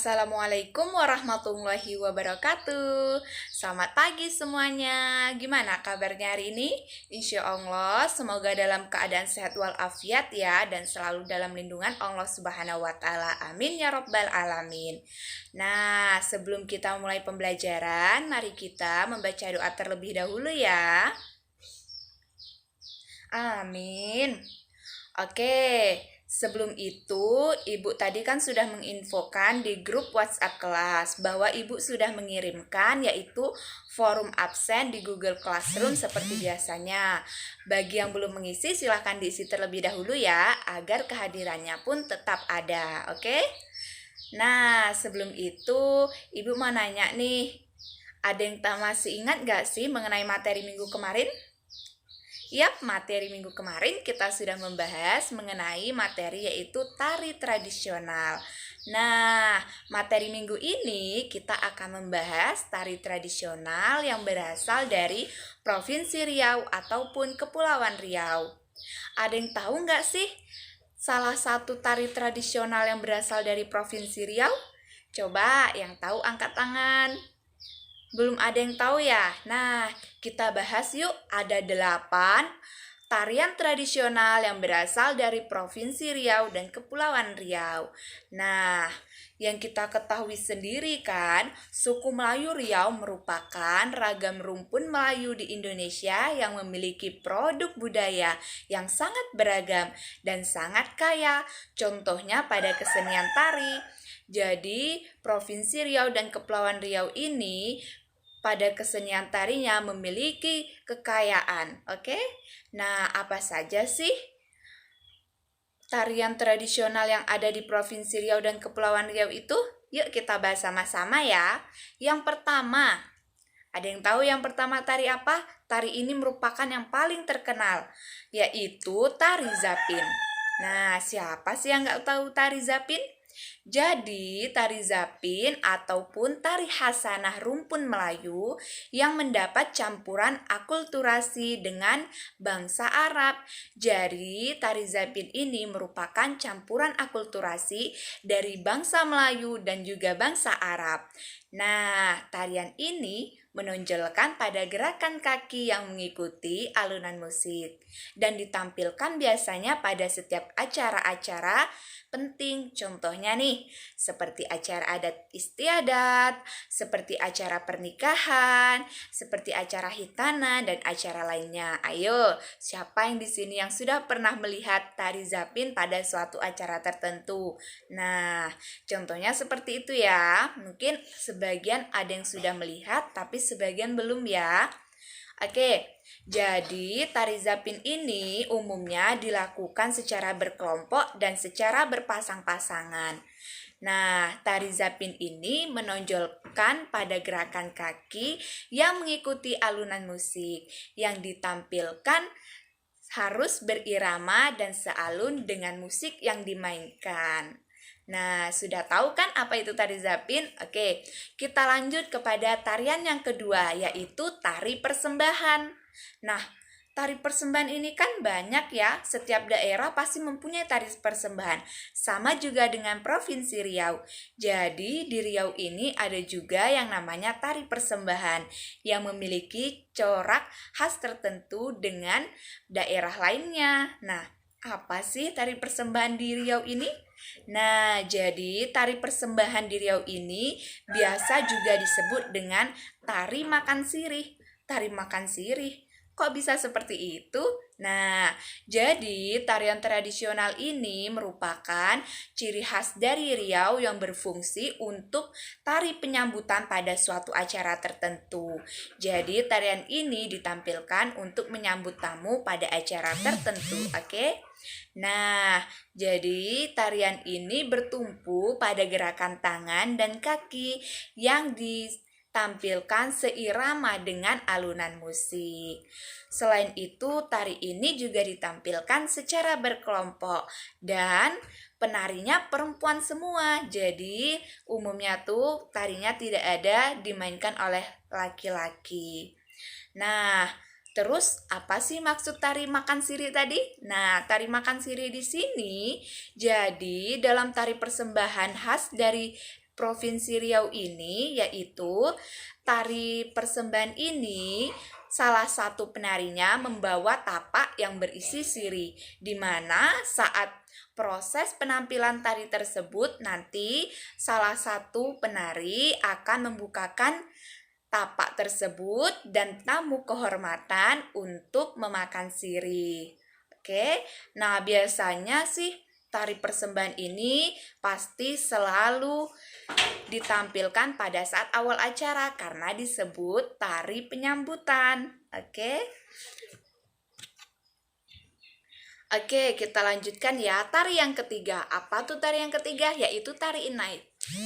Assalamualaikum warahmatullahi wabarakatuh. Selamat pagi semuanya. Gimana kabarnya hari ini? Insya Allah semoga dalam keadaan sehat walafiat ya, dan selalu dalam lindungan Allah Subhanahu wa Ta'ala. Amin ya Rabbal Alamin. Nah, sebelum kita mulai pembelajaran, mari kita membaca doa terlebih dahulu ya. Amin. Oke, sebelum itu Ibu tadi kan sudah menginfokan di grup WhatsApp kelas bahwa Ibu sudah mengirimkan yaitu forum absen di Google Classroom seperti biasanya. Bagi yang belum mengisi silahkan diisi terlebih dahulu ya, agar kehadirannya pun tetap ada, oke? Nah, sebelum itu Ibu mau nanya nih, ada yang masih ingat gak sih mengenai materi minggu kemarin? Yap, materi minggu kemarin kita sudah membahas mengenai materi yaitu tari tradisional. Nah, materi minggu ini kita akan membahas tari tradisional yang berasal dari Provinsi Riau ataupun Kepulauan Riau. Ada yang tahu nggak sih salah satu tari tradisional yang berasal dari Provinsi Riau? Coba yang tahu angkat tangan. Belum ada yang tahu ya? Nah, kita bahas yuk. Ada 8 tarian tradisional yang berasal dari Provinsi Riau dan Kepulauan Riau. Nah, yang kita ketahui sendiri kan, suku Melayu Riau merupakan ragam rumpun Melayu di Indonesia yang memiliki produk budaya yang sangat beragam dan sangat kaya. Contohnya pada kesenian tari. Jadi, Provinsi Riau dan Kepulauan Riau ini pada kesenian tarinya memiliki kekayaan, oke? Nah, apa saja sih tarian tradisional yang ada di Provinsi Riau dan Kepulauan Riau itu? Yuk kita bahas sama-sama ya. Yang pertama, ada yang tahu yang pertama tari apa? Tari ini merupakan yang paling terkenal, yaitu tari Zapin. Nah, siapa sih yang nggak tahu tari Zapin? Jadi, tari Zapin ataupun tari Hasanah rumpun Melayu yang mendapat campuran akulturasi dengan bangsa Arab. Jadi, tari Zapin ini merupakan campuran akulturasi dari bangsa Melayu dan juga bangsa Arab. Nah, tarian ini menonjolkan pada gerakan kaki yang mengikuti alunan musik dan ditampilkan biasanya pada setiap acara-acara penting. Contohnya nih, seperti acara adat istiadat, seperti acara pernikahan, seperti acara hitana dan acara lainnya. Ayo, siapa yang di sini yang sudah pernah melihat tari Zapin pada suatu acara tertentu? Nah, contohnya seperti itu ya. Mungkin sebagian ada yang sudah melihat, tapi sebagian belum ya. Oke, jadi tari Zapin ini umumnya dilakukan secara berkelompok dan secara berpasang-pasangan. Nah, tari Zapin ini menonjolkan pada gerakan kaki yang mengikuti alunan musik yang ditampilkan harus berirama dan sealun dengan musik yang dimainkan. Nah, sudah tahu kan apa itu tari Zapin? Oke, kita lanjut kepada tarian yang kedua, yaitu tari persembahan. Nah, tari persembahan ini kan banyak ya, setiap daerah pasti mempunyai tari persembahan. Sama juga dengan Provinsi Riau. Jadi, di Riau ini ada juga yang namanya tari persembahan yang memiliki corak khas tertentu dengan daerah lainnya. Nah, apa sih tari persembahan di Riau ini? Nah, jadi tari persembahan di Riau ini biasa juga disebut dengan tari makan sirih. Tari makan sirih. Kok bisa seperti itu? Nah, jadi tarian tradisional ini merupakan ciri khas dari Riau yang berfungsi untuk tari penyambutan pada suatu acara tertentu. Jadi tarian ini ditampilkan untuk menyambut tamu pada acara tertentu, oke? Nah, jadi tarian ini bertumpu pada gerakan tangan dan kaki yang ditampilkan seirama dengan alunan musik. Selain itu, tari ini juga ditampilkan secara berkelompok dan penarinya perempuan semua. Jadi, umumnya tuh tarinya tidak ada dimainkan oleh laki-laki. Nah, terus apa sih maksud tari makan sirih tadi? Nah, tari makan sirih di sini jadi dalam tari persembahan khas dari Provinsi Riau ini, yaitu tari persembahan ini salah satu penarinya membawa tapak yang berisi sirih, di mana saat proses penampilan tari tersebut nanti salah satu penari akan membukakan tapak tersebut dan tamu kehormatan untuk memakan sirih. Oke, nah biasanya sih tari persembahan ini pasti selalu ditampilkan pada saat awal acara karena disebut tari penyambutan. Oke, kita lanjutkan ya. Tari yang ketiga. Apa tuh tari yang ketiga? Yaitu tari inai.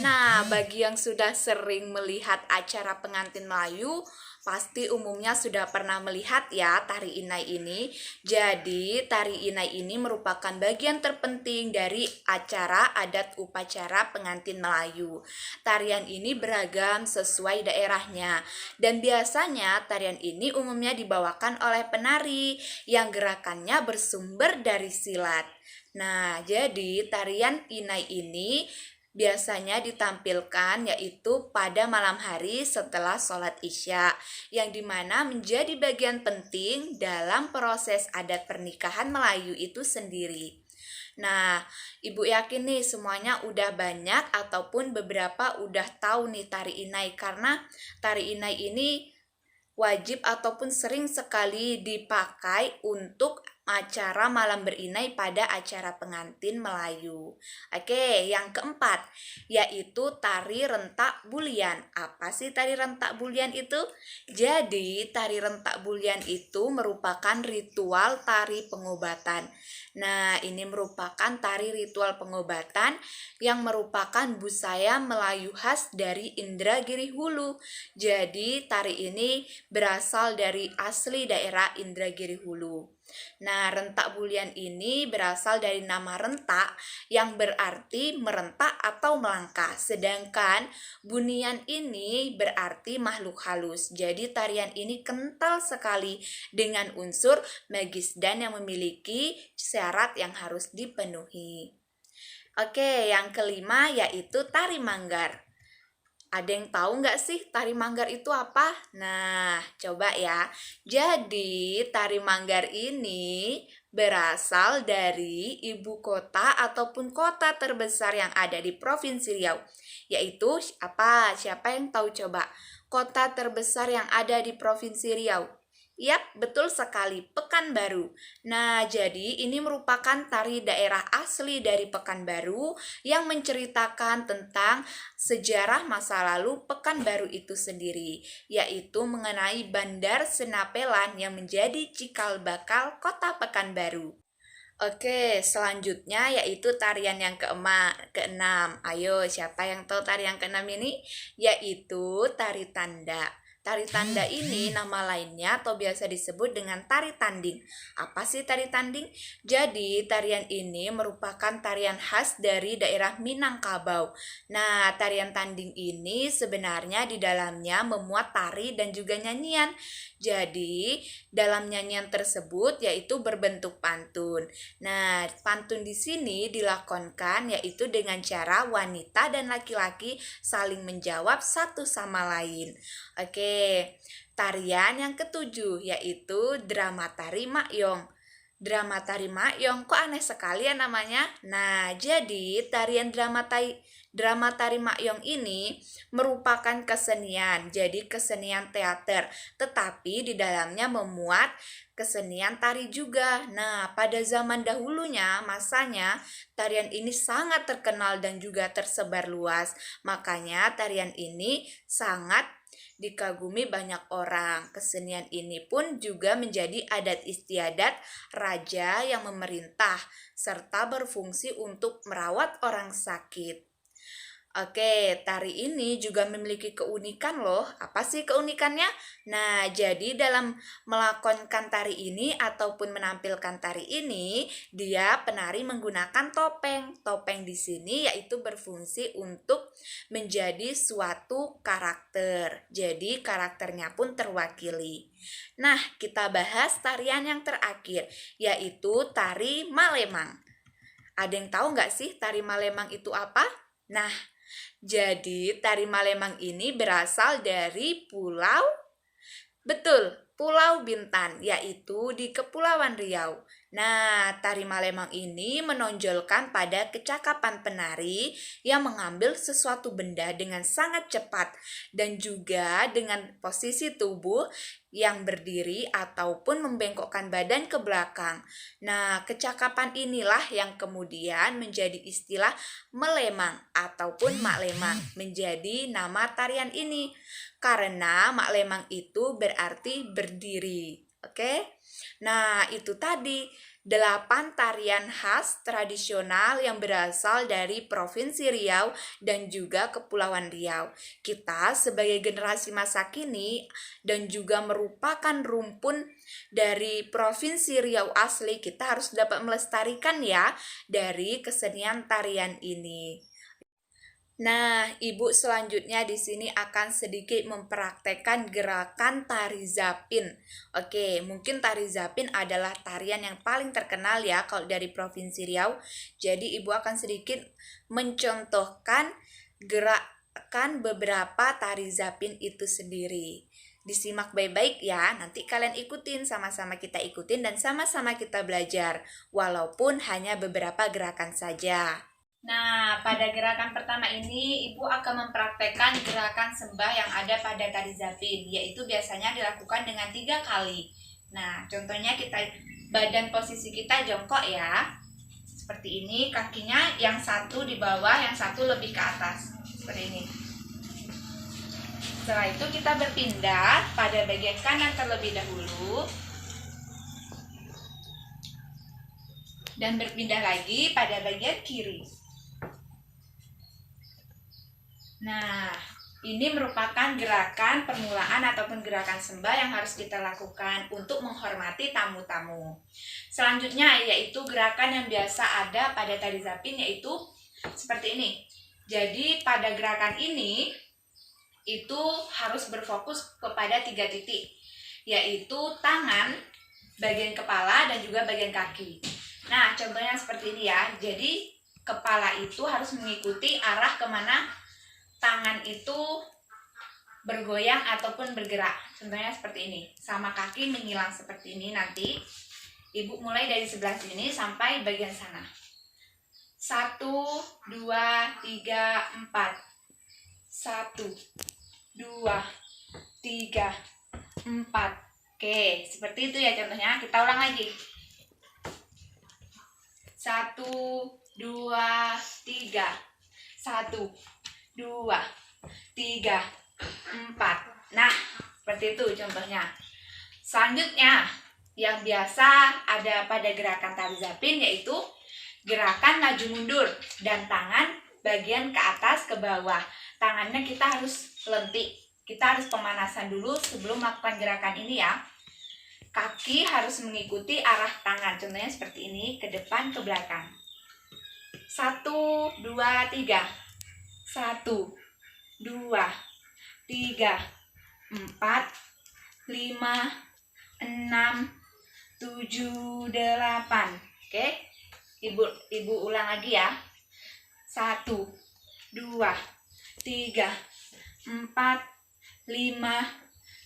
Nah, bagi yang sudah sering melihat acara pengantin Melayu, pasti umumnya sudah pernah melihat ya tari inai ini. Jadi, tari inai ini merupakan bagian terpenting dari acara adat upacara pengantin Melayu. Tarian ini beragam sesuai daerahnya. Dan biasanya tarian ini umumnya dibawakan oleh penari yang gerakannya bersumber dari silat. Nah, jadi tarian inai ini biasanya ditampilkan yaitu pada malam hari setelah sholat isya, yang dimana menjadi bagian penting dalam proses adat pernikahan Melayu itu sendiri. Nah, Ibu yakin nih semuanya udah banyak ataupun beberapa udah tahu nih tari inai, karena tari inai ini wajib ataupun sering sekali dipakai untuk acara malam berinai pada acara pengantin Melayu. Oke, yang keempat yaitu tari rentak bulian. Apa sih tari rentak bulian itu? Jadi, tari rentak bulian itu merupakan ritual tari pengobatan. Nah, ini merupakan tari ritual pengobatan yang merupakan busaya Melayu khas dari Indragiri Hulu. Jadi, tari ini berasal dari asli daerah Indragiri Hulu. Nah, rentak bulian ini berasal dari nama rentak yang berarti merentak atau melangkah. Sedangkan bunian ini berarti makhluk halus. Jadi tarian ini kental sekali dengan unsur magis dan yang memiliki syarat yang harus dipenuhi. Oke, yang kelima yaitu tari manggar. Ada yang tahu nggak sih tari manggar itu apa? Nah, coba ya. Jadi, tari manggar ini berasal dari ibu kota ataupun kota terbesar yang ada di Provinsi Riau. Yaitu apa? Siapa yang tahu coba? Kota terbesar yang ada di Provinsi Riau. Yap, betul sekali, Pekanbaru. Nah, jadi ini merupakan tari daerah asli dari Pekanbaru yang menceritakan tentang sejarah masa lalu Pekanbaru itu sendiri, yaitu mengenai Bandar Senapelan yang menjadi cikal bakal kota Pekanbaru. Oke, selanjutnya yaitu tarian yang keenam. Ayo, siapa yang tahu tari yang keenam ini? Yaitu tari tanda. Tari tanda ini nama lainnya atau biasa disebut dengan tari tanding. Apa sih tari tanding? Jadi, tarian ini merupakan tarian khas dari daerah Minangkabau. Nah, tarian tanding ini sebenarnya di dalamnya memuat tari dan juga nyanyian. Jadi, dalam nyanyian tersebut yaitu berbentuk pantun. Nah, pantun di sini dilakonkan yaitu dengan cara wanita dan laki-laki saling menjawab satu sama lain. Oke, tarian yang ketujuh yaitu drama tari Makyong. Drama tari Makyong, kok aneh sekali ya namanya? Nah, jadi tarian drama tari Makyong ini merupakan kesenian, jadi kesenian teater, tetapi di dalamnya memuat kesenian tari juga. Nah, pada zaman dahulunya, masanya, tarian ini sangat terkenal dan juga tersebar luas. Makanya tarian ini sangat dikagumi banyak orang. Kesenian ini pun juga menjadi adat istiadat raja yang memerintah, serta berfungsi untuk merawat orang sakit. Oke, tari ini juga memiliki keunikan loh. Apa sih keunikannya? Nah, jadi dalam melakonkan tari ini ataupun menampilkan tari ini, dia penari menggunakan topeng. Topeng di sini yaitu berfungsi untuk menjadi suatu karakter. Jadi karakternya pun terwakili. Nah, kita bahas tarian yang terakhir, yaitu tari Malemang. Ada yang tahu nggak sih tari Malemang itu apa? Nah, Jadi, tari Malemang ini berasal dari pulau, betul, Pulau Bintan, yaitu di Kepulauan Riau. Nah, tari Malemang ini menonjolkan pada kecakapan penari yang mengambil sesuatu benda dengan sangat cepat dan juga dengan posisi tubuh yang berdiri ataupun membengkokkan badan ke belakang. Nah, kecakapan inilah yang kemudian menjadi istilah melemang ataupun mak lemang menjadi nama tarian ini. Karena mak lemang itu berarti berdiri. Oke? Nah, itu tadi 8 tarian khas tradisional yang berasal dari Provinsi Riau dan juga Kepulauan Riau. Kita sebagai generasi masa kini dan juga merupakan rumpun dari Provinsi Riau asli, kita harus dapat melestarikan ya dari kesenian tarian ini. Nah, Ibu selanjutnya di sini akan sedikit mempraktekkan gerakan tari zapin. Oke, mungkin tari zapin adalah tarian yang paling terkenal ya kalau dari Provinsi Riau. Jadi Ibu akan sedikit mencontohkan gerakan beberapa tari zapin itu sendiri. Disimak baik-baik ya, nanti kalian ikutin, sama-sama kita ikutin dan sama-sama kita belajar, walaupun hanya beberapa gerakan saja. Nah, pada gerakan pertama ini, Ibu akan mempraktekkan gerakan sembah yang ada pada tari zapin, yaitu biasanya dilakukan dengan 3 kali. Nah, contohnya badan posisi kita jongkok ya, seperti ini, kakinya yang satu di bawah, yang satu lebih ke atas, seperti ini. Setelah itu kita berpindah pada bagian kanan terlebih dahulu, dan berpindah lagi pada bagian kiri. Nah, ini merupakan gerakan permulaan ataupun gerakan sembah yang harus kita lakukan untuk menghormati tamu-tamu. Selanjutnya yaitu gerakan yang biasa ada pada tari zapin, yaitu seperti ini. Jadi pada gerakan ini itu harus berfokus kepada 3 titik, yaitu tangan, bagian kepala, dan juga bagian kaki. Nah, contohnya seperti ini ya. Jadi kepala itu harus mengikuti arah kemana tangan itu bergoyang ataupun bergerak. Contohnya seperti ini. Sama kaki menyilang seperti ini nanti. Ibu mulai dari sebelah sini sampai bagian sana. 1, 2, 3, 4. 1, 2, 3, 4. Oke, seperti itu ya contohnya. Kita ulang lagi. 1, 2, 3. 1, 2, 3, 4. Nah, seperti itu contohnya. Selanjutnya, yang biasa ada pada gerakan tari zapin yaitu gerakan maju mundur dan tangan bagian ke atas ke bawah. Tangannya kita harus lentik. Kita harus pemanasan dulu sebelum melakukan gerakan ini ya. Kaki harus mengikuti arah tangan. Contohnya seperti ini, ke depan ke belakang. 1, 2, 3. 1, 2, 3, 4, 5, 6, 7, 8. Oke, Ibu ulang lagi ya. 1, 2, 3, 4, 5,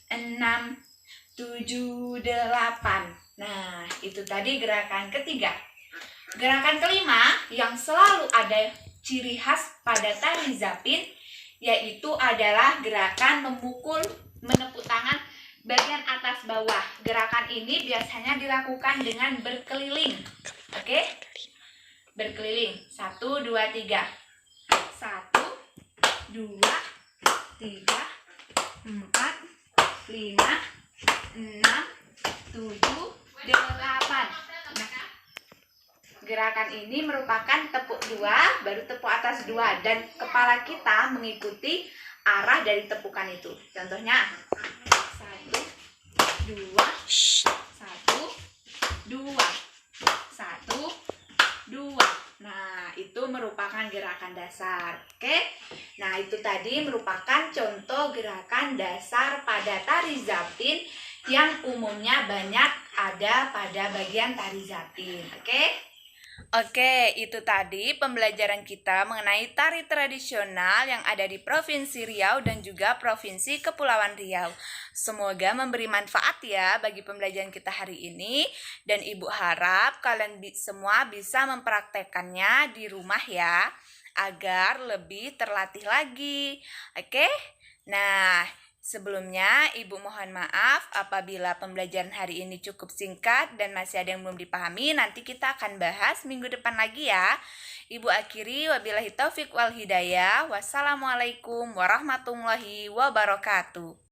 6, 7, 8. Nah, itu tadi gerakan ketiga. Gerakan kelima yang selalu ada ciri khas pada tari zapin yaitu adalah gerakan menepuk tangan bagian atas bawah. Gerakan ini biasanya dilakukan dengan berkeliling. Oke? Berkeliling. 1, 2, 3. 1, 2, 3, 4, 5, 6, 7, 8. Nah, gerakan ini merupakan tepuk 2, baru tepuk atas 2, dan kepala kita mengikuti arah dari tepukan itu. Contohnya 1, 2, 1, 2, 1, 2. Nah, itu merupakan gerakan dasar. Oke? Nah, itu tadi merupakan contoh gerakan dasar pada tari zapin yang umumnya banyak ada pada bagian tari zapin. Oke? Oke, itu tadi pembelajaran kita mengenai tari tradisional yang ada di Provinsi Riau dan juga Provinsi Kepulauan Riau. Semoga memberi manfaat ya bagi pembelajaran kita hari ini, dan Ibu harap kalian semua bisa mempraktekannya di rumah ya, agar lebih terlatih lagi. Oke? Nah, sebelumnya, Ibu mohon maaf apabila pembelajaran hari ini cukup singkat dan masih ada yang belum dipahami. Nanti kita akan bahas minggu depan lagi ya. Ibu akhiri, wabillahi taufik wal hidayah. Wassalamualaikum warahmatullahi wabarakatuh.